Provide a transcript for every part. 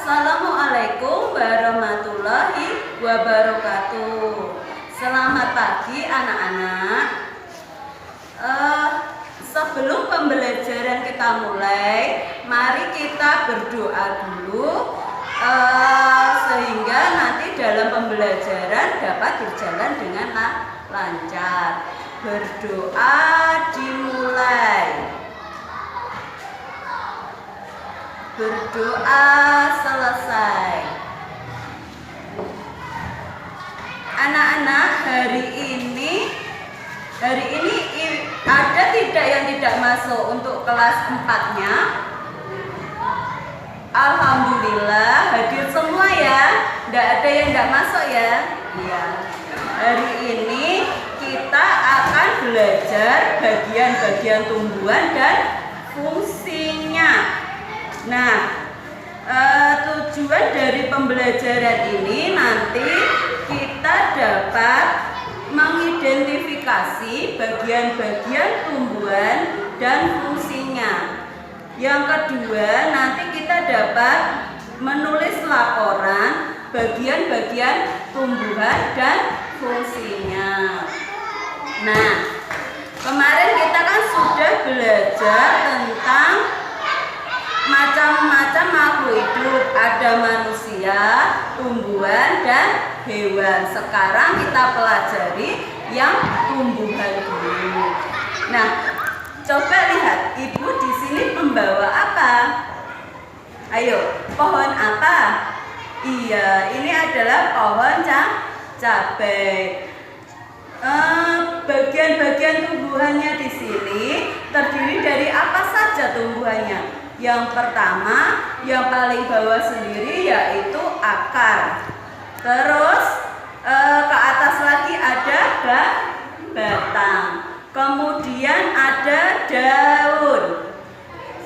Assalamualaikum warahmatullahi wabarakatuh. Selamat pagi anak-anak. Sebelum pembelajaran kita mulai, mari kita berdoa dulu sehingga nanti dalam pembelajaran dapat berjalan dengan lancar. Berdoa dimulai. Berdoa selesai. Anak-anak, hari ini ada tidak yang tidak masuk untuk kelas 4-nya? Alhamdulillah hadir semua ya. Tidak ada yang tidak masuk ya. Iya. Hari ini kita akan belajar bagian-bagian tumbuhan dan fungsinya. Nah, tujuan dari pembelajaran ini nanti kita dapat mengidentifikasi bagian-bagian tumbuhan dan fungsinya. Yang kedua, nanti kita dapat menulis laporan bagian-bagian tumbuhan dan fungsinya. Nah, kemarin kita kan sudah belajar tentang macam-macam makhluk hidup, ada manusia, tumbuhan, dan hewan. Sekarang kita pelajari yang tumbuhan dulu. Nah, coba lihat, ibu di sini membawa apa? Ayo, pohon apa? Iya, ini adalah pohon cabai. Bagian-bagian tumbuhannya di sini terdiri dari apa saja tumbuhannya? Yang pertama, yang paling bawah sendiri yaitu akar. Terus ke atas lagi ada batang. Kemudian ada daun.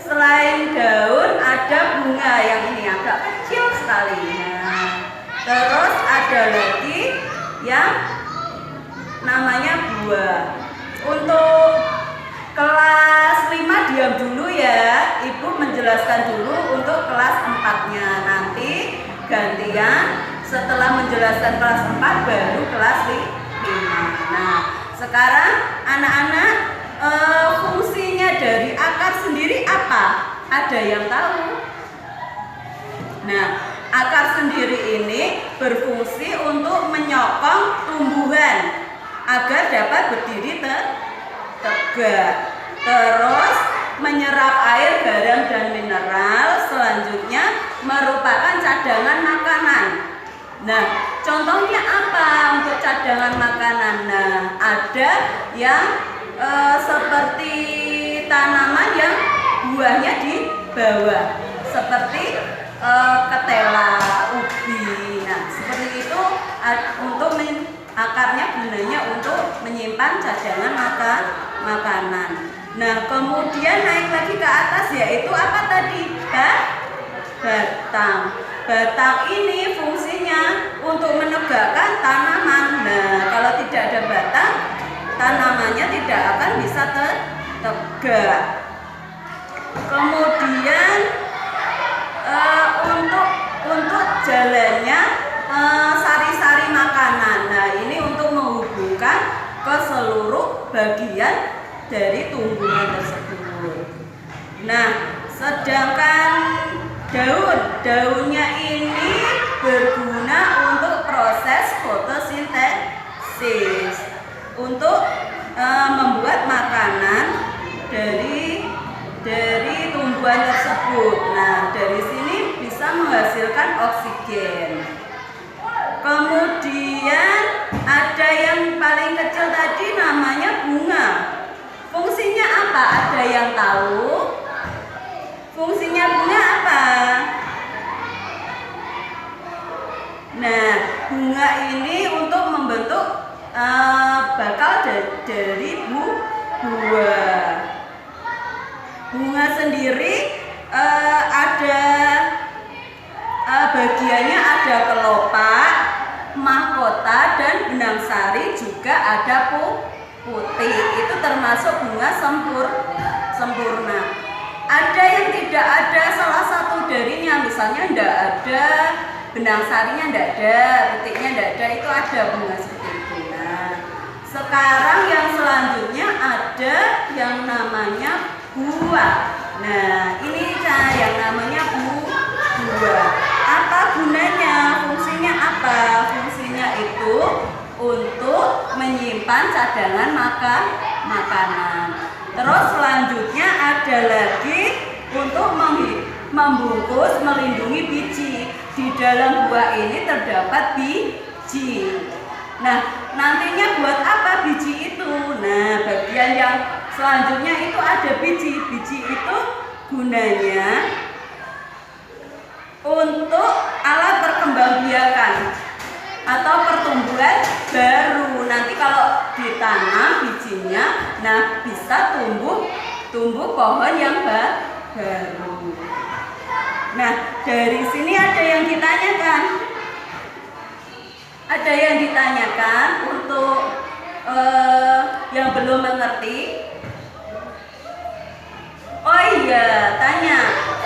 Selain daun ada bunga yang ini agak kecil sekali. Nah, terus ada lagi yang namanya buah. Untuk kelas 5 diam dulu ya. Ibu menjelaskan dulu untuk kelas 4-nya. Nanti gantian setelah menjelaskan kelas 4 baru kelas 5. Nah, sekarang anak-anak, fungsinya dari akar sendiri apa? Ada yang tahu? Nah, akar sendiri ini berfungsi untuk menyokong tumbuhan agar dapat berdiri tegak. Terus menyerap air, garam, dan mineral. Selanjutnya merupakan cadangan makanan. Nah, contohnya apa untuk cadangan makanan? Nah, ada yang seperti tanaman yang buahnya di bawah, seperti ketela, ubi. Nah, seperti itu untuk akarnya gunanya untuk menyimpan cadangan makanan. Nah, kemudian naik lagi ke atas yaitu apa tadi? Batang. Batang ini fungsinya untuk menegakkan tanaman. Nah, kalau tidak ada batang, tanamannya tidak akan bisa tegak. Kemudian untuk jalannya sari-sari makanan. Nah, ini untuk menghubungkan ke seluruh bagian dari tumbuhan tersebut. Nah, sedangkan daunnya ini berguna untuk proses fotosintesis, untuk membuat makanan dari tumbuhan tersebut. Nah, dari sini bisa menghasilkan oksigen. Kemudian ada yang paling kecil tadi namanya bunga. Fungsinya apa? Ada yang tahu? Fungsinya bunga apa? Nah, bunga ini untuk membentuk bakal dari buah. Bunga sendiri ada bagiannya ada kelopak, mahkota, dan benang sari, juga ada putih. Itu termasuk bunga sempurna. Ada yang tidak ada salah satu darinya. Misalnya ndak ada benang sarinya, ndak ada petiknya, ndak ada, itu ada bunga seperti itu. Nah, sekarang yang selanjutnya ada yang namanya buah. Nah, ini yang namanya buah. Apa gunanya? Fungsinya apa? Fungsinya itu untuk menyimpan cadangan makanan. Terus selanjutnya ada lagi untuk membungkus, melindungi biji. Di dalam buah ini terdapat biji. Nah, nantinya buat apa biji itu? Nah, bagian yang selanjutnya itu ada biji. Biji itu gunanya untuk alat perkembangbiakan atau pertumbuhan baru. Nanti kalau ditanam bijinya, nah bisa tumbuh pohon yang baru. Nah, dari sini ada yang ditanyakan. Ada yang ditanyakan untuk yang belum mengerti. Oh iya, tanya.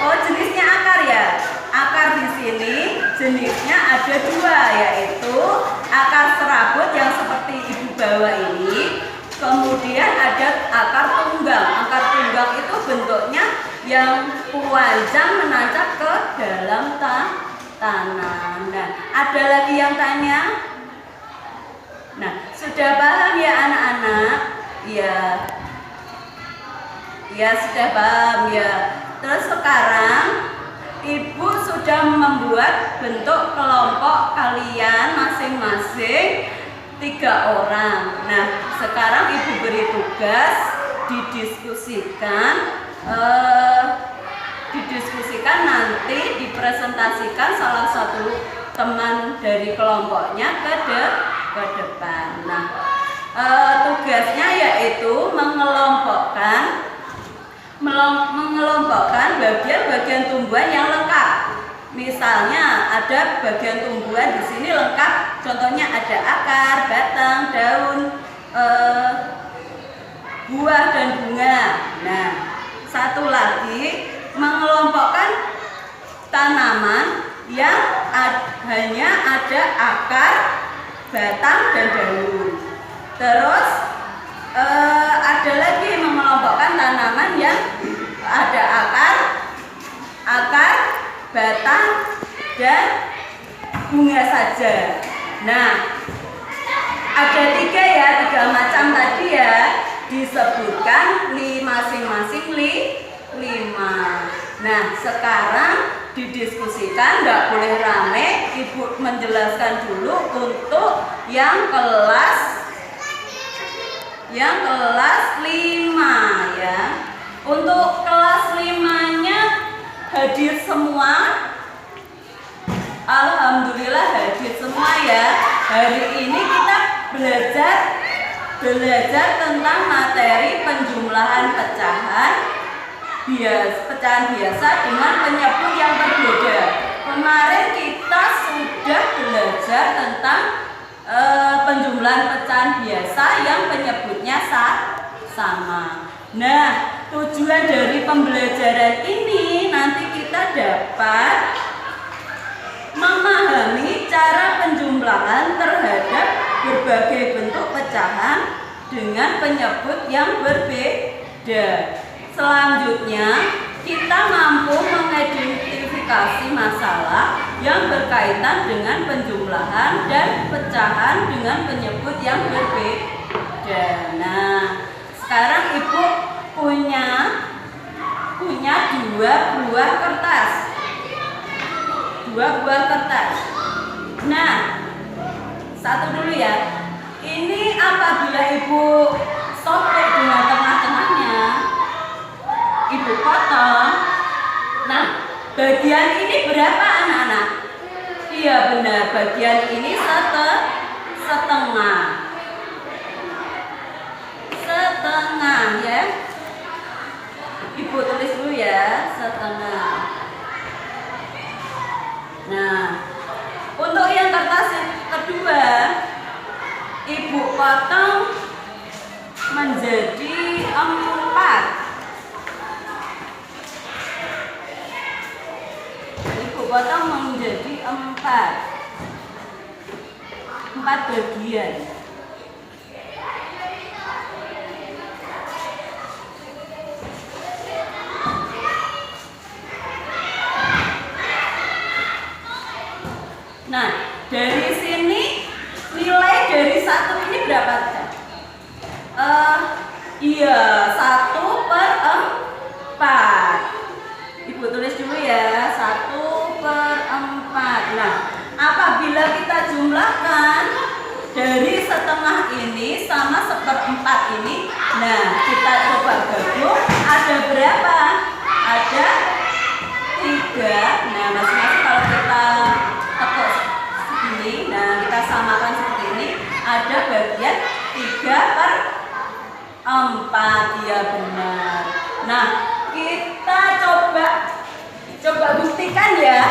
Oh, jenisnya akar ya? Akar di sini jenisnya ada dua, yaitu akar serabut yang seperti ibu bawa ini. Kemudian ada akar tunggang. Akar tunggang itu bentuknya yang panjang menancap ke dalam tanah. Nah, ada lagi yang tanya? Nah, sudah paham ya anak-anak? Ya. Ya, sudah paham ya. Terus sekarang Ibu sudah membuat bentuk kelompok kalian masing-masing 3 orang. Nah, sekarang Ibu beri tugas didiskusikan nanti dipresentasikan salah satu teman dari kelompoknya ke depan. Nah, tugasnya yaitu mengelompokkan bagian-bagian tumbuhan yang lengkap. Misalnya ada bagian tumbuhan di sini lengkap. Contohnya ada akar, batang, daun, buah dan bunga. Nah, satu lagi mengelompokkan tanaman yang hanya ada akar, batang dan daun. Terus ada lagi mengelompokkan tanaman yang ada akar, batang dan bunga saja. Nah, ada 3 macam tadi ya, disebutkan masing-masing 5. Nah, sekarang didiskusikan, nggak boleh rame. Ibu menjelaskan dulu untuk yang kelas 5 ya. Untuk kelas 5-nya hadir semua. Alhamdulillah hadir semua ya. Hari ini kita belajar tentang materi penjumlahan pecahan biasa dengan penyebut yang berbeda. Kemarin kita sudah belajar tentang penjumlahan pecahan biasa yang penyebutnya sama. Nah, tujuan dari pembelajaran ini nanti kita dapat memahami cara penjumlahan terhadap berbagai bentuk pecahan dengan penyebut yang berbeda. Selanjutnya, kita mampu mengidentifikasi masalah yang berkaitan dengan penjumlahan dan pecahan dengan penyebut yang berbeda. Nah, sekarang Ibu punya 2 buah kertas. 2 buah kertas. Nah, satu dulu ya. Ini apabila Ibu sobek dengan tengah-tengahnya, Ibu potong. Nah, bagian ini berapa anak-anak? Iya benar, bagian ini setengah ya. Ibu tulis dulu ya, setengah. Nah, untuk yang kertas kedua, Ibu potong menjadi 4. potong menjadi 4 bagian. Nah, dari sini nilai dari 1 ini berapa? Iya, 1/4. Ibu tulis dulu ya, 1/4. Nah, apabila kita jumlahkan dari setengah ini sama 1/4 ini, nah kita coba gabung, ada berapa? Ada 3. Nah, masing-masing kalau kita tekuk segini, nah kita samakan seperti ini, ada bagian 3/4. Ya benar. Nah, kita coba buktikan ya,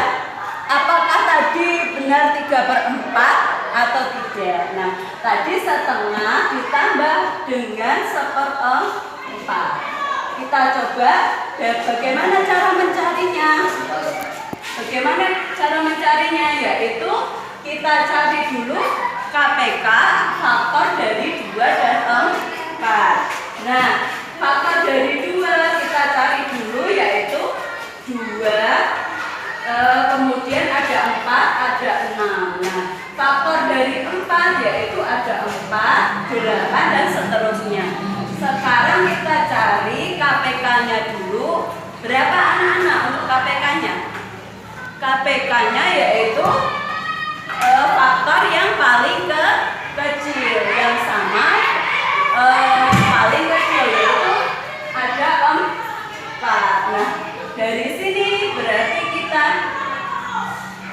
apakah tadi benar 3/4 atau tidak. Nah, tadi setengah ditambah dengan 1/4. Kita coba bagaimana cara mencarinya. Bagaimana cara mencarinya? Yaitu kita cari dulu KPK, faktor dari 2 dan 4. Nah, faktor dari 2 kita cari dulu, yaitu 2, kemudian ada 4, ada 6. Nah, faktor dari 4 yaitu ada 4, 8, dan seterusnya. Sekarang kita cari KPK-nya dulu. Berapa anak-anak untuk KPK-nya? KPK-nya yaitu faktor yang paling kecil, yang sama paling kecil, yaitu ada 4. Nah, dari sini berarti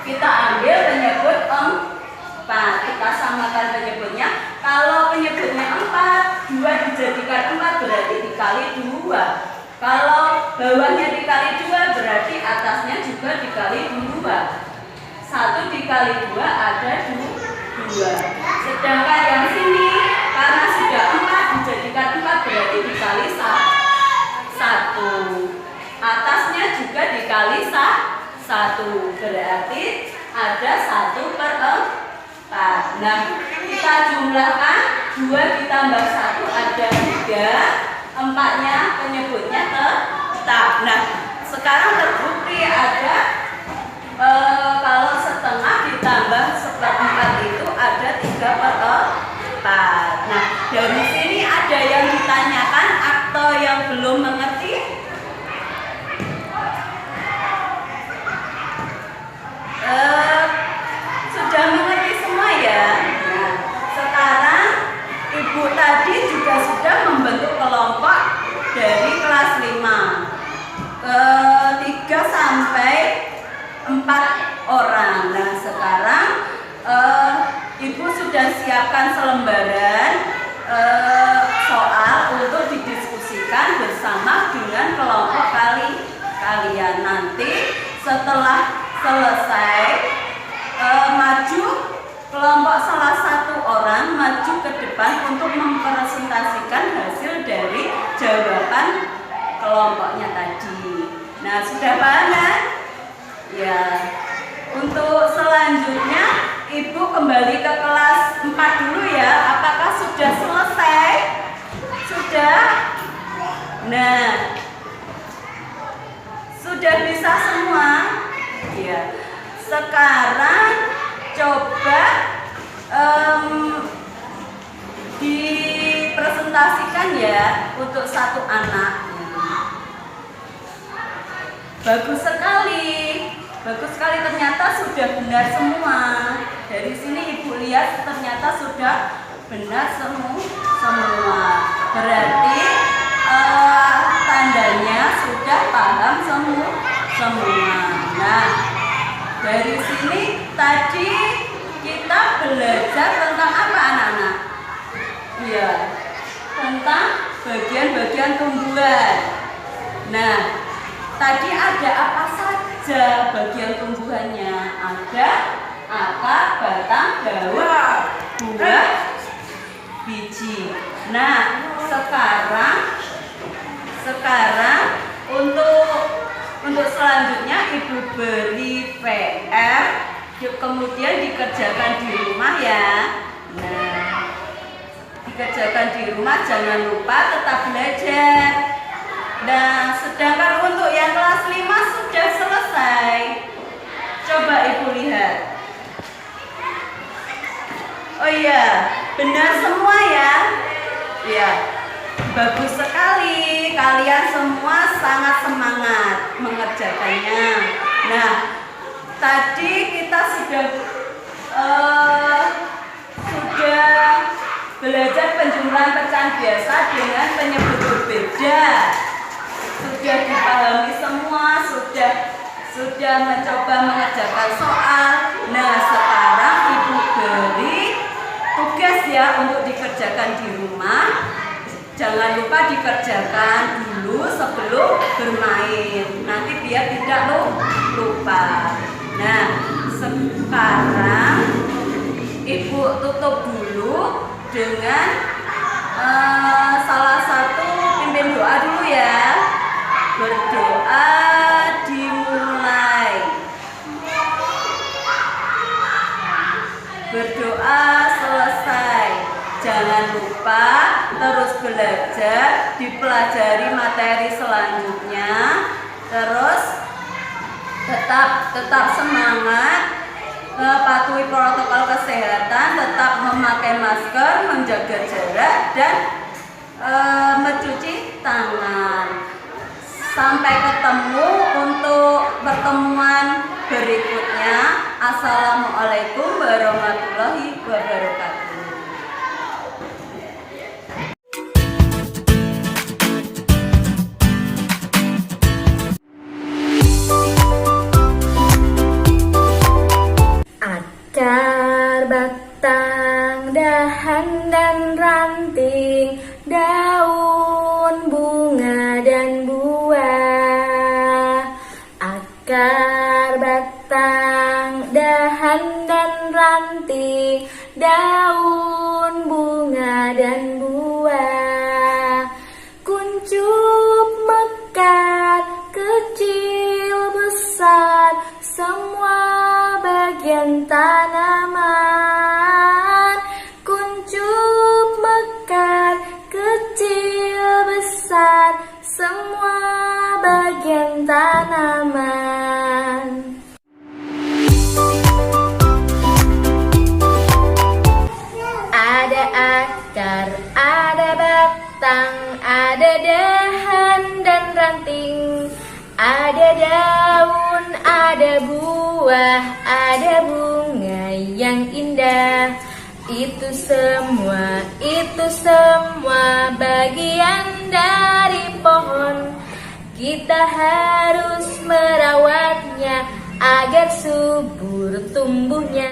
kita ambil penyebut 4. Kita samakan penyebutnya. Kalau penyebutnya 4, 2 dijadikan 4 berarti dikali 2. Kalau bawahnya dikali 2 berarti atasnya juga dikali 2. 1 dikali 2 ada 2. Sedangkan yang sini karena sudah 4 dijadikan 4 berarti dikali 1. Atasnya juga dikali 1 berarti ada 1/4. Nah, kita jumlahkan 2 ditambah 1 ada 3. 4-nya penyebutnya tetap. Nah, sekarang terbukti ada kalau setengah ditambah 1/4 itu ada 3/4. Nah, dari sini ada yang ditanyakan atau yang belum mengerti? Sudah mengerti semua ya? Nah, sekarang Ibu tadi juga sudah membentuk kelompok dari kelas 5 3 sampai 4 orang. Nah, sekarang Ibu sudah siapkan selembaran soal untuk didiskusikan bersama dengan kelompok kalian. Nanti setelah selesai maju kelompok salah satu orang maju ke depan untuk mempresentasikan hasil dari jawaban kelompoknya tadi. Nah, sudah paham kan? Ya. Untuk selanjutnya Ibu kembali ke kelas 4 dulu ya. Apakah sudah selesai? Sudah? Nah, sudah bisa semua? Ya. Sekarang coba dipresentasikan ya untuk satu anak. Bagus sekali ternyata sudah benar semua. Dari sini Ibu lihat ternyata sudah benar semua. Berarti tandanya sudah paham semua. Nah, dari sini tadi kita belajar tentang apa anak-anak? Iya, tentang bagian-bagian tumbuhan. Nah, tadi ada apa saja bagian tumbuhannya? Ada akar, batang, daun, buah, biji. Nah, sekarang untuk Untuk selanjutnya Ibu beri PR, kemudian dikerjakan di rumah ya. Nah, dikerjakan di rumah, jangan lupa tetap belajar. Nah, sedangkan untuk yang kelas 5 sudah selesai. Coba Ibu lihat. Oh iya, benar semua ya. Ya, bagus sekali. Kalian semua sangat semangat mengerjakannya. Nah, tadi kita sudah belajar penjumlahan pecahan biasa dengan penyebut berbeda. Sudah dipahami semua, sudah mencoba mengerjakan soal. Nah, sekarang Ibu beri tugas ya untuk dikerjakan di rumah. Jangan lupa dikerjakan dulu sebelum bermain. Nanti biar tidak lupa. Nah, sekarang Ibu tutup dulu dengan salah satu pimpin doa dulu ya. Berdoa dimulai. Berdoa selesai. Jangan lupa terus belajar, dipelajari materi selanjutnya. Terus tetap semangat, patuhi protokol kesehatan, tetap memakai masker, menjaga jarak, dan mencuci tangan. Sampai ketemu untuk pertemuan berikutnya. Assalamualaikum warahmatullahi wabarakatuh. Akar, batang, dahan dan ranting, daun, bunga dan buah. Akar, batang, dahan dan ranting, daun, bunga dan buah. Kuncup, mekar, kecil, besar, semua bagian tanaman. Kuncup, mekar, kecil, besar, semua bagian tanaman. Ada akar, ada batang, ada dahan dan ranting, ada daun, ada buah, ada bunga yang indah. Itu semua bagian dari pohon. Kita harus merawatnya agar subur tumbuhnya.